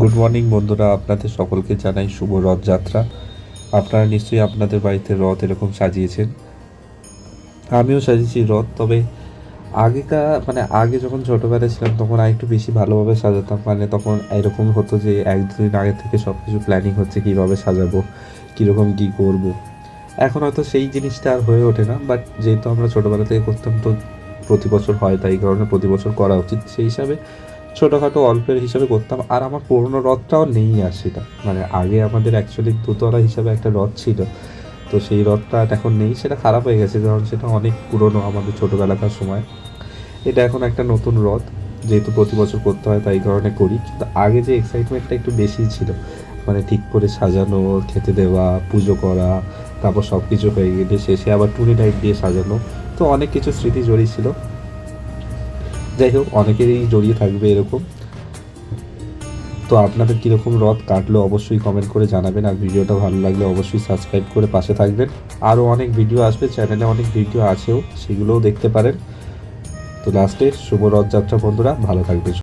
Good morning বন্ধুরা, আপনাদের সকলকে জানাই শুভ রথযাত্রা। আপনারা নিশ্চয়ই আপনাদের বাড়িতে রথ এরকম সাজিয়েছেন। আমিও সাজিয়েছি রথ, তবে আগে যখন ছোটোবেলায় ছিলাম তখন আর একটু বেশি ভালোভাবে সাজাতাম। তখন এরকম হতো যে এক দুদিন আগে থেকে সব কিছু প্ল্যানিং হচ্ছে, কীভাবে সাজাবো, কীরকম কী করব। এখন হয়তো সেই জিনিসটা আর হয়ে ওঠে না, বাট যেহেতু আমরা ছোটোবেলা থেকে করতাম তো প্রতি বছর হয়, তাই কারণে প্রতি বছর করা উচিত। সেই হিসাবে ছোটোখাটো অল্পের হিসাবে করতাম। আর আমার পুরোনো রথটাও নেই আর সেটা, আগে আমাদের অ্যাকচুয়ালি দোতলা হিসাবে একটা রথ ছিল, তো সেই রথটা এখন নেই। সেটা খারাপ হয়ে গেছে, কারণ সেটা অনেক পুরনো আমাদের ছোটোবেলাকার সময়। এটা এখন একটা নতুন রথ, যেহেতু প্রতি বছর করতে হয় তাই কারণে করি। কিন্তু আগে যে এক্সাইটমেন্টটা একটু বেশি ছিল, ঠিক করে সাজানো, খেতে দেওয়া, পুজো করা, তারপর সব কিছু হয়ে গেলে শেষে আবার টুনি লাইট দিয়ে সাজানো, তো অনেক কিছু স্মৃতি জড়িয়ে ছিল। যাই হোক, অনেকেরই জড়িয়ে থাকবে এরকম। তো আপনাদের কীরকম রথ কাটলো অবশ্যই কমেন্ট করে জানাবেন, আর ভিডিওটা ভালো লাগলে অবশ্যই সাবস্ক্রাইব করে পাশে থাকবেন। আরও অনেক ভিডিও আসবে, চ্যানেলে অনেক ভিডিও আছেও, সেগুলোও দেখতে পারেন। তো লাস্টে শুভ রথযাত্রা বন্ধুরা, ভালো থাকবেন।